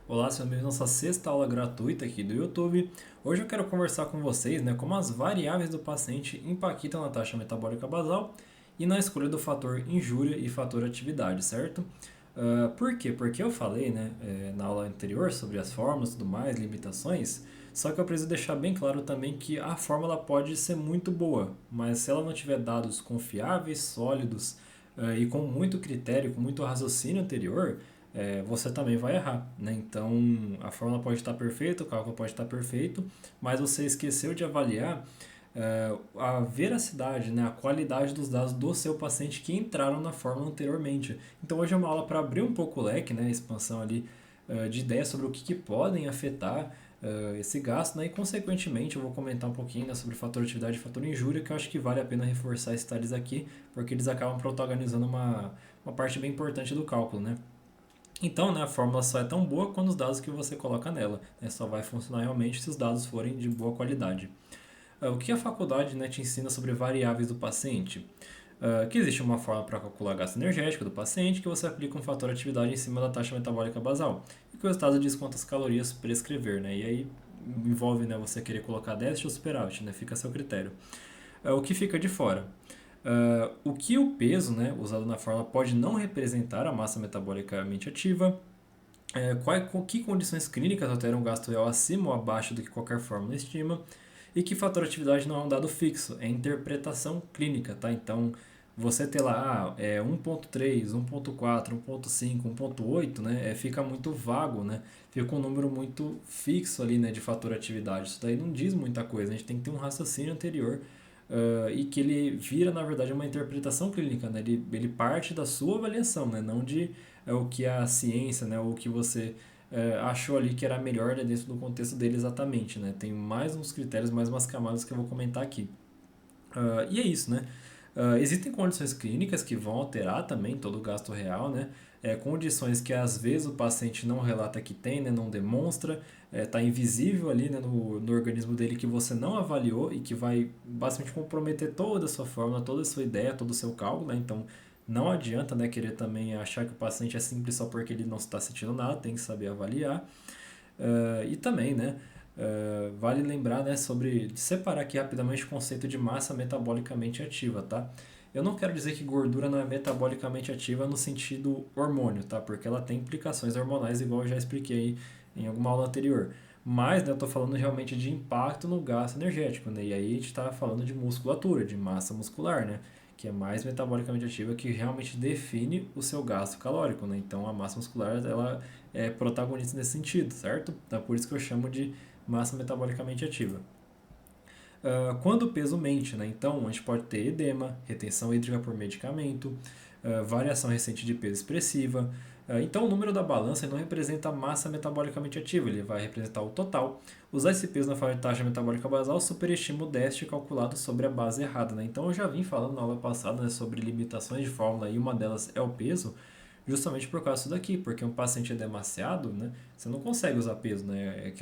Olá, sejam bem-vindos à nossa sexta aula gratuita aqui do YouTube. Hoje eu quero conversar com vocês, como as variáveis do paciente impactam na taxa metabólica basal e na escolha do fator injúria e fator atividade, certo? Por quê? Porque eu falei, na aula anterior sobre as fórmulas e tudo mais, limitações, só que eu preciso deixar bem claro também que a fórmula pode ser muito boa, mas se ela não tiver dados confiáveis, sólidos, e com muito critério, com muito raciocínio anterior, você também vai errar, né? Então, a fórmula pode estar perfeita, o cálculo pode estar perfeito, mas você esqueceu de avaliar a veracidade, né, a qualidade dos dados do seu paciente que entraram na fórmula anteriormente. Então, hoje é uma aula para abrir um pouco o leque, né, a expansão ali de ideias sobre o que podem afetar esse gasto, né, e consequentemente eu vou comentar um pouquinho, né, sobre fator atividade e fator injúria, que eu acho que vale a pena reforçar esses detalhes aqui, porque eles acabam protagonizando uma parte bem importante do cálculo, né? Então, né, a fórmula só é tão boa quanto os dados que você coloca nela, né? Só vai funcionar realmente se os dados forem de boa qualidade. O que a faculdade, né, te ensina sobre variáveis do paciente? Que existe uma forma para calcular gasto energético do paciente que você aplica um fator atividade em cima da taxa metabólica basal e que o resultado diz quantas calorias prescrever, né? E aí envolve, né, você querer colocar déficit ou superávit, né? Fica a seu critério. O que fica de fora? O que o peso, né, usado na fórmula pode não representar a massa metabolicamente ativa, que condições clínicas alteram o gasto real acima ou abaixo do que qualquer fórmula estima, e que fator atividade não é um dado fixo, é interpretação clínica, tá? Então, você ter lá 1.3, 1.4, 1.5, 1.8, né, fica muito vago, né? Fica um número muito fixo ali, né, de fator atividade. Isso daí não diz muita coisa, a gente tem que ter um raciocínio anterior e que ele vira, na verdade, uma interpretação clínica, né? Ele parte da sua avaliação, né? Não de o que a ciência, né? Ou o que você achou ali que era melhor, né, dentro do contexto dele exatamente, né? Tem mais uns critérios, mais umas camadas que eu vou comentar aqui. E é isso, né? Existem condições clínicas que vão alterar também todo o gasto real, né? Condições que às vezes o paciente não relata que tem, né? Não demonstra, está invisível ali, né? No organismo dele que você não avaliou e que vai basicamente comprometer toda a sua fórmula, toda a sua ideia, todo o seu cálculo, né? Então não adianta, né, querer também achar que o paciente é simples só porque ele não está sentindo nada, tem que saber avaliar. E também, né, vale lembrar, né, sobre separar aqui rapidamente o conceito de massa metabolicamente ativa, tá? Eu não quero dizer que gordura não é metabolicamente ativa no sentido hormônio, tá? Porque ela tem implicações hormonais, igual eu já expliquei em alguma aula anterior. Mas, né, eu estou falando realmente de impacto no gasto energético, né? E aí a gente está falando de musculatura, de massa muscular, né? Que é mais metabolicamente ativa, que realmente define o seu gasto calórico, né? Então a massa muscular, ela é protagonista nesse sentido, certo? Então, é por isso que eu chamo de massa metabolicamente ativa. Quando o peso mente, né? Então a gente pode ter edema, retenção hídrica por medicamento, variação recente de peso expressiva. Então o número da balança não representa a massa metabolicamente ativa, ele vai representar o total. Usar esse peso na forma de taxa metabólica basal superestima o déficit calculado sobre a base errada, né? Então eu já vim falando na aula passada, né, sobre limitações de fórmula e uma delas é o peso, justamente por causa disso daqui, porque um paciente é demasiado, né, você não consegue usar peso, né,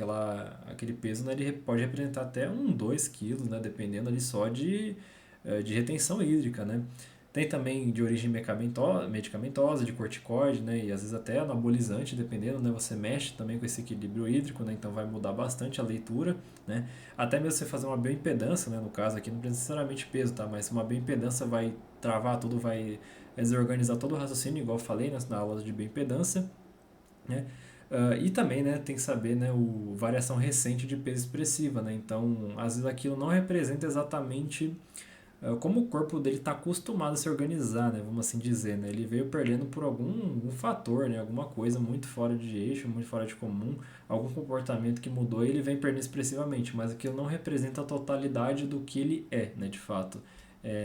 aquele peso, né, ele pode representar até 2 quilos, né, dependendo ali só de retenção hídrica, né. Tem também de origem medicamentosa, de corticoide, né, e às vezes até anabolizante, dependendo, né, você mexe também com esse equilíbrio hídrico, né, então vai mudar bastante a leitura, né, até mesmo você fazer uma bioimpedância, né, no caso aqui não precisa necessariamente peso, tá, mas uma bioimpedância vai travar tudo, vai desorganizar todo o raciocínio, igual eu falei na aula de bioimpedância, né? E também, né, tem que saber, né, variação recente de peso expressiva, né? Então, às vezes aquilo não representa exatamente como o corpo dele está acostumado a se organizar, né? Vamos assim dizer, né? Ele veio perdendo por algum fator, né? Alguma coisa muito fora de eixo, muito fora de comum, algum comportamento que mudou e ele vem perdendo expressivamente, mas aquilo não representa a totalidade do que ele é, né? De fato.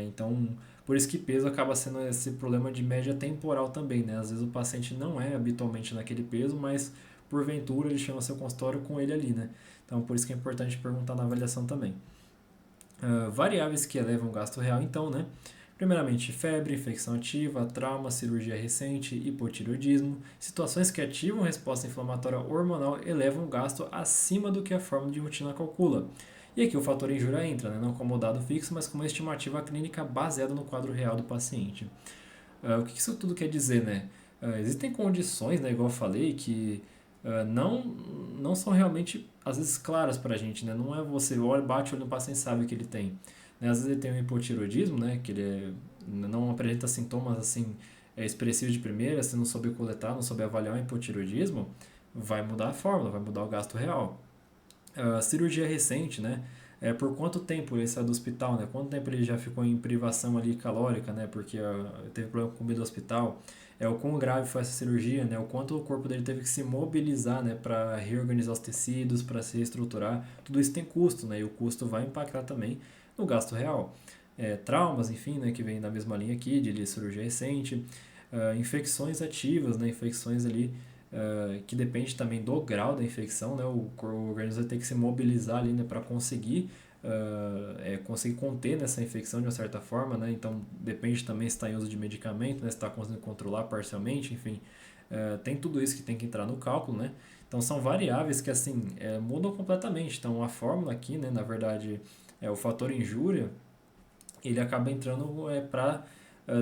Então, por isso que peso acaba sendo esse problema de média temporal também, né? Às vezes o paciente não é habitualmente naquele peso, mas porventura ele chama seu consultório com ele ali, né? Então, por isso que é importante perguntar na avaliação também. Variáveis que elevam o gasto real, então, né? Primeiramente, febre, infecção ativa, trauma, cirurgia recente, hipotireoidismo. Situações que ativam resposta inflamatória hormonal elevam o gasto acima do que a fórmula de rotina calcula. E aqui o fator injúria entra, né? Não como dado fixo, mas como uma estimativa clínica baseada no quadro real do paciente. O que isso tudo quer dizer, né? Existem condições, né, igual eu falei, que não, não são realmente, às vezes, claras para a gente, né? Não é você olha, bate o olho no paciente e sabe que ele tem. Né? Às vezes ele tem um hipotireoidismo, né? Que não apresenta sintomas assim expressivos de primeira, se não souber coletar, não souber avaliar o hipotireoidismo, vai mudar a fórmula, vai mudar o gasto real. Cirurgia recente, né? Por quanto tempo ele saiu do hospital, né? Quanto tempo ele já ficou em privação ali calórica, né? Porque teve problema com comida do hospital. O quão grave foi essa cirurgia, né? O quanto o corpo dele teve que se mobilizar, né? Para reorganizar os tecidos, para se reestruturar. Tudo isso tem custo, né? E o custo vai impactar também no gasto real. Traumas, enfim, né? Que vem da mesma linha aqui de cirurgia recente. Infecções ativas, né? Infecções ali que depende também do grau da infecção, né? O organismo vai ter que se mobilizar ali, né, para conseguir conseguir conter nessa infecção de uma certa forma, né? Então depende também se está em uso de medicamento, né? Se está conseguindo controlar parcialmente, enfim, tem tudo isso que tem que entrar no cálculo, né? Então são variáveis que assim mudam completamente. Então a fórmula aqui, né, na verdade, o fator injúria, ele acaba entrando para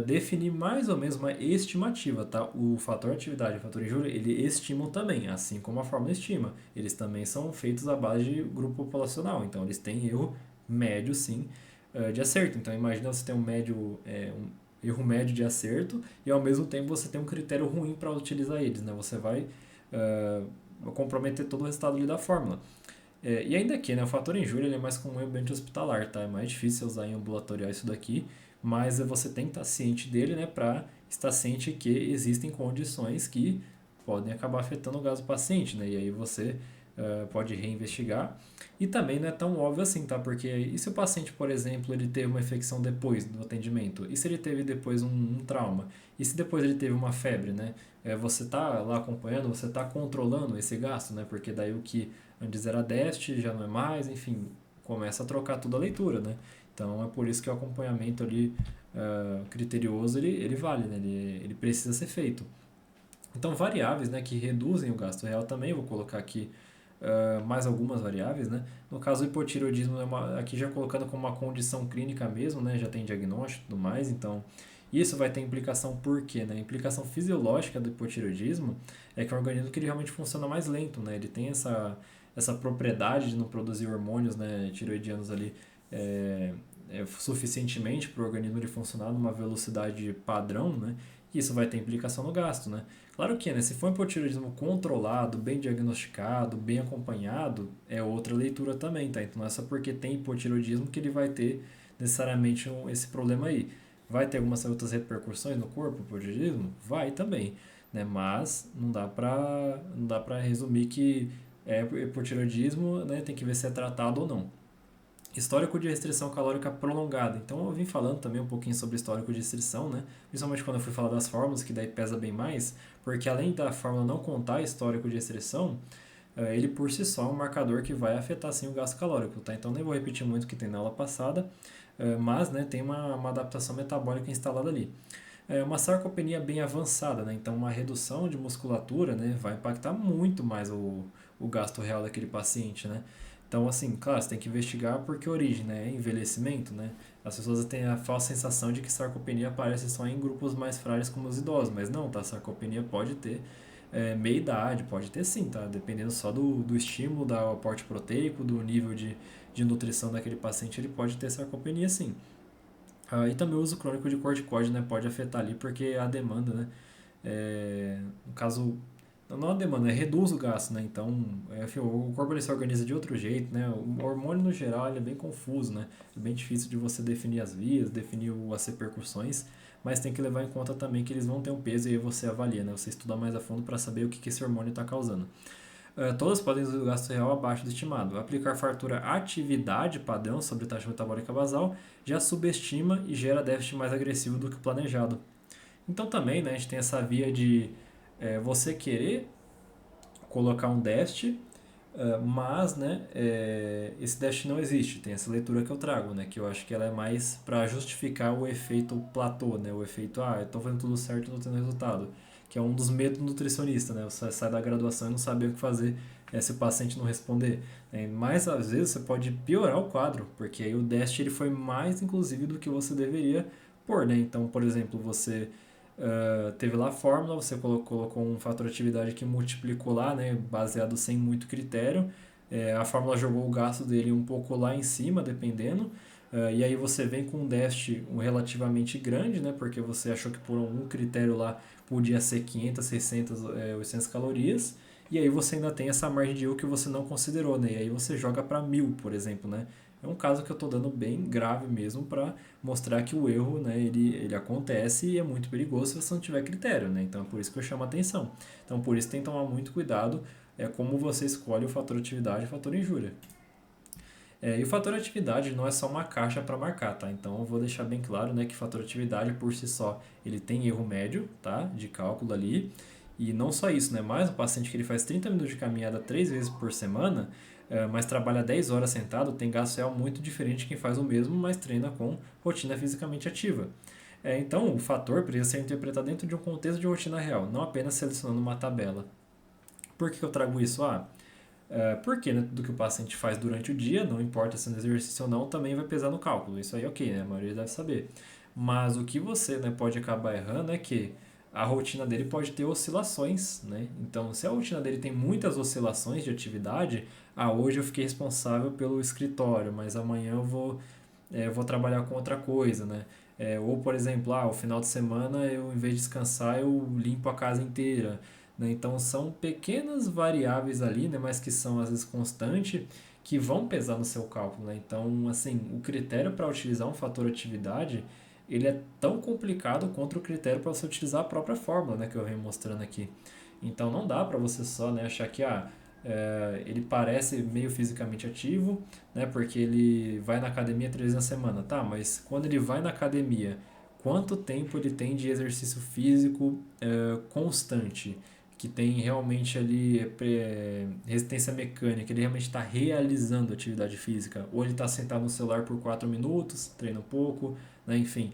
definir mais ou menos uma estimativa, tá? O fator atividade e o fator injúria, ele estimam também, assim como a fórmula estima. Eles também são feitos à base de grupo populacional, então eles têm erro médio, sim, de acerto. Então imagina você ter um erro médio de acerto e ao mesmo tempo você tem um critério ruim para utilizar eles, né? Você vai comprometer todo o resultado ali da fórmula. E ainda aqui, né, o fator injúria ele é mais comum em ambiente hospitalar, tá? É mais difícil usar em ambulatorial isso daqui, mas você tem que estar ciente dele, né, para estar ciente que existem condições que podem acabar afetando o gasto do paciente, né? E aí você pode reinvestigar. E também não é tão óbvio assim, tá? Porque e se o paciente, por exemplo, ele teve uma infecção depois do atendimento? E se ele teve depois um trauma? E se depois ele teve uma febre, né? Você está lá acompanhando, você está controlando esse gasto, né? Porque daí o que antes era déficit, já não é mais, enfim, começa a trocar toda a leitura, né? Então é por isso que o acompanhamento ali criterioso ele vale, né? Ele precisa ser feito. Então variáveis, né, que reduzem o gasto real também, vou colocar aqui mais algumas variáveis, né? No caso, o hipotireoidismo, aqui já colocando como uma condição clínica mesmo, né? Já tem diagnóstico e tudo mais, então isso vai ter implicação por quê, né? A implicação fisiológica do hipotireoidismo é que é um organismo que ele realmente funciona mais lento, né? Ele tem essa propriedade de não produzir hormônios, né, tireoidianos ali suficientemente para o organismo ele funcionar numa velocidade padrão, né? E isso vai ter implicação no gasto, né? Claro que, né, se for um hipotireoidismo controlado, bem diagnosticado, bem acompanhado, é outra leitura também, tá? Então não é só porque tem hipotireoidismo que ele vai ter necessariamente esse problema aí. Vai ter algumas outras repercussões no corpo, hipotireoidismo? Vai também, né? Mas não dá para resumir que hipotireoidismo, né, tem que ver se é tratado ou não. Histórico de restrição calórica prolongada. Então eu vim falando também um pouquinho sobre histórico de restrição, né? Principalmente quando eu fui falar das fórmulas, que daí pesa bem mais, porque além da fórmula não contar histórico de restrição, ele por si só é um marcador que vai afetar sim o gasto calórico, tá? Então nem vou repetir muito o que tem na aula passada, mas né, tem uma adaptação metabólica instalada ali. Uma sarcopenia bem avançada, né? Então uma redução de musculatura, né, vai impactar muito mais o gasto real daquele paciente, né? Então, assim, claro, você tem que investigar por que origem, né? É envelhecimento, né? As pessoas têm a falsa sensação de que sarcopenia aparece só em grupos mais frágeis como os idosos, mas não, tá? Sarcopenia pode ter meia idade, pode ter sim, tá? Dependendo só do estímulo, do aporte proteico, do nível de nutrição daquele paciente, ele pode ter sarcopenia sim. E também o uso crônico de corticoide, né? Pode afetar ali porque a demanda, né? No caso, não a demanda, reduz o gasto, né? Então, enfim, o corpo ele se organiza de outro jeito, né? O hormônio no geral ele é bem confuso, né? É bem difícil de você definir as vias, definir as repercussões, mas tem que levar em conta também que eles vão ter um peso e aí você avalia, né? Você estuda mais a fundo para saber o que esse hormônio está causando. Todas podem reduzir o gasto real abaixo do estimado. Aplicar fartura atividade padrão sobre taxa metabólica basal já subestima e gera déficit mais agressivo do que planejado. Então também, né, a gente tem essa via de você querer colocar um déficit, mas né, esse déficit não existe. Tem essa leitura que eu trago, né, que eu acho que ela é mais para justificar o efeito platô, né, o efeito, eu estou fazendo tudo certo, estou tendo resultado, que é um dos medos do nutricionista, né, você sai da graduação e não sabe o que fazer se o paciente não responder. Mas às vezes você pode piorar o quadro, porque aí o déficit ele foi mais inclusive do que você deveria pôr, né? Então, por exemplo, você teve lá a fórmula, você colocou um fator atividade que multiplicou lá, né, baseado sem muito critério. A fórmula jogou o gasto dele um pouco lá em cima, dependendo. E aí você vem com um déficit relativamente grande, né, porque você achou que por algum critério lá podia ser 500, 600, 800 calorias. E aí você ainda tem essa margem de erro que você não considerou, né? E aí você joga para 1000, por exemplo, né? É um caso que eu estou dando bem grave mesmo para mostrar que o erro, né, ele acontece e é muito perigoso se você não tiver critério, né? Então é por isso que eu chamo a atenção. Então por isso tem que tomar muito cuidado como você escolhe o fator atividade e o fator injúria. E o fator atividade não é só uma caixa para marcar, tá? Então eu vou deixar bem claro, né, que o fator atividade por si só ele tem erro médio, tá? De cálculo ali. E não só isso, né? Mais um paciente que ele faz 30 minutos de caminhada 3 vezes por semana, mas trabalha 10 horas sentado, tem gasto real muito diferente de quem faz o mesmo, mas treina com rotina fisicamente ativa. Então, o fator precisa ser interpretado dentro de um contexto de rotina real, não apenas selecionando uma tabela. Por que eu trago isso? Porque né, tudo que o paciente faz durante o dia, não importa se é no exercício ou não, também vai pesar no cálculo. Isso aí é ok, né? A maioria deve saber. Mas o que você né, pode acabar errando é que a rotina dele pode ter oscilações, né? Então, se a rotina dele tem muitas oscilações de atividade, hoje eu fiquei responsável pelo escritório, mas amanhã eu vou trabalhar com outra coisa, né? Ou, por exemplo, o final de semana eu, em vez de descansar, eu limpo a casa inteira, né? Então, são pequenas variáveis ali, né? Mas que são, às vezes, constantes, que vão pesar no seu cálculo, né? Então, assim, o critério para utilizar um fator atividade, ele é tão complicado quanto o critério para você utilizar a própria fórmula, né? Que eu venho mostrando aqui. Então, não dá para você só né, achar que, ele parece meio fisicamente ativo, né? Porque ele vai na academia 3 vezes na semana, tá? Mas quando ele vai na academia, quanto tempo ele tem de exercício físico constante, que tem realmente ali resistência mecânica, ele realmente está realizando atividade física, ou ele está sentado no celular por 4 minutos, treina um pouco, né? Enfim.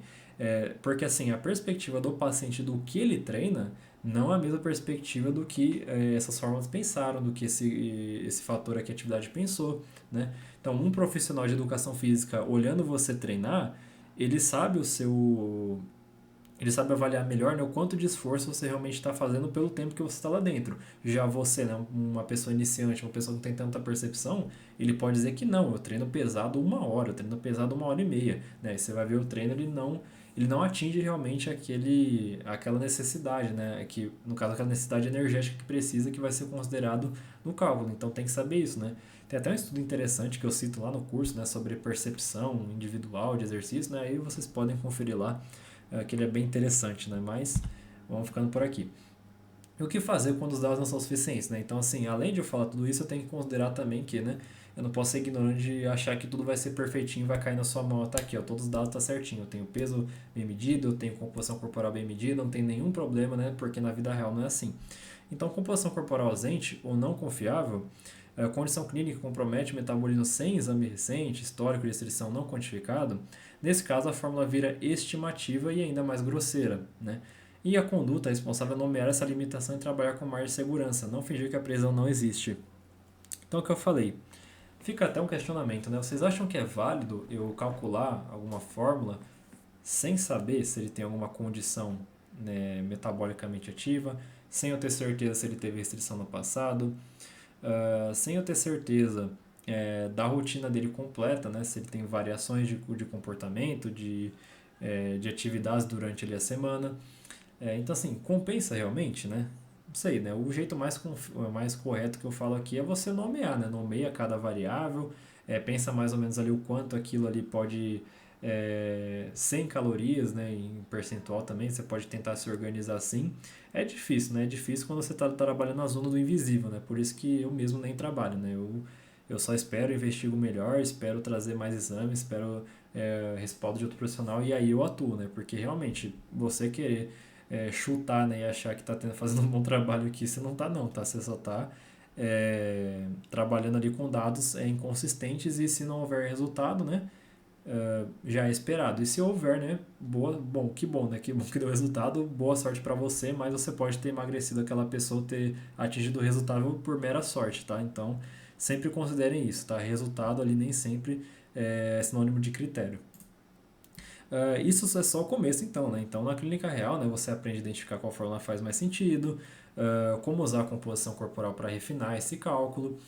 Porque assim, a perspectiva do paciente do que ele treina não é a mesma perspectiva do que essas fórmulas pensaram, do que esse fator aqui, atividade, pensou, né? Então, um profissional de educação física olhando você treinar, ele sabe ele sabe avaliar melhor né, o quanto de esforço você realmente está fazendo pelo tempo que você está lá dentro. Já você, né, uma pessoa iniciante, uma pessoa que não tem tanta percepção, ele pode dizer que não, eu treino pesado 1 hora, eu treino pesado 1 hora e meia. Né? E você vai ver o treino, ele não atinge realmente aquela necessidade, né? Que, no caso, aquela necessidade energética que precisa, que vai ser considerado no cálculo. Então tem que saber isso, né? Tem até um estudo interessante que eu cito lá no curso, né, sobre percepção individual de exercício, né? Aí vocês podem conferir lá que ele é bem interessante, né? Mas vamos ficando por aqui. E o que fazer quando os dados não são suficientes, né? Então, assim, além de eu falar tudo isso, eu tenho que considerar também que, né? Eu não posso ser ignorante de achar que tudo vai ser perfeitinho, vai cair na sua mão. Tá aqui, ó, todos os dados tá certinho. Eu tenho peso bem medido, eu tenho composição corporal bem medida, não tem nenhum problema, né? Porque na vida real não é assim. Então, composição corporal ausente ou não confiável, condição clínica que compromete o metabolismo sem exame recente, histórico de restrição não quantificado, nesse caso a fórmula vira estimativa e ainda mais grosseira, né? E a conduta responsável é nomear essa limitação e trabalhar com margem de segurança, não fingir que a prisão não existe. Então, o que eu falei, fica até um questionamento, né? Vocês acham que é válido eu calcular alguma fórmula sem saber se ele tem alguma condição né, metabolicamente ativa, sem eu ter certeza se ele teve restrição no passado, sem eu ter certeza da rotina dele completa, né? Se ele tem variações de comportamento, de atividades durante ali a semana. Então, assim, compensa realmente, né? Não sei, né? O jeito mais correto que eu falo aqui é você nomear, né? Nomeia cada variável, pensa mais ou menos ali o quanto aquilo ali pode, 100 calorias, né? Em percentual também, você pode tentar se organizar assim. É difícil, né? É difícil quando você está trabalhando na zona do invisível, né? Por isso que eu mesmo nem trabalho, né? Eu só espero, investigo melhor, espero trazer mais exames, espero respaldo de outro profissional e aí eu atuo, né? Porque realmente, você querer chutar né, e achar que está fazendo um bom trabalho aqui, você não está não, tá? Você só está trabalhando ali com dados inconsistentes e se não houver resultado, né, já é esperado. E se houver, né, que bom, né, que bom que deu resultado, boa sorte para você, mas você pode ter emagrecido aquela pessoa, ter atingido o resultado por mera sorte, tá? Então, sempre considerem isso, tá? Resultado ali nem sempre é sinônimo de critério. Isso é só o começo, então, né? Então, na clínica real, né, você aprende a identificar qual fórmula faz mais sentido, como usar a composição corporal para refinar esse cálculo,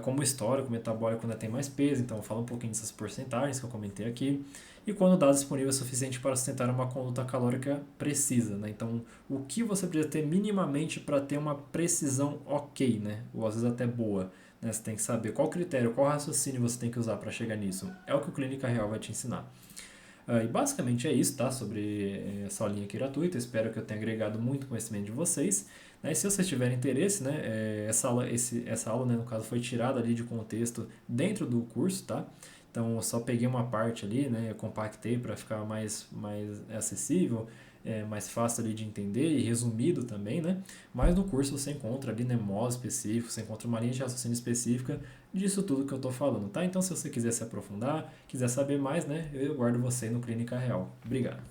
como o histórico metabólico ainda tem mais peso, então fala um pouquinho dessas porcentagens que eu comentei aqui, e quando o dado disponível é suficiente para sustentar uma conduta calórica precisa, né? Então, o que você precisa ter minimamente para ter uma precisão ok, né? Ou às vezes até boa, né? Você tem que saber qual critério, qual raciocínio você tem que usar para chegar nisso. É o que o Clínica Real vai te ensinar. E basicamente é isso, tá? Sobre essa aulinha aqui gratuita. Espero que eu tenha agregado muito conhecimento de vocês. Né? E se vocês tiverem interesse, né? Essa aula, né, no caso, foi tirada ali de contexto dentro do curso, tá? Então eu só peguei uma parte ali, né? Eu compactei para ficar mais acessível, mais fácil ali de entender e resumido também, né? Mas no curso você encontra ali, né, modo específico, você encontra uma linha de raciocínio específica disso tudo que eu estou falando, tá? Então se você quiser se aprofundar, quiser saber mais, né, eu guardo você no Clínica Real. Obrigado.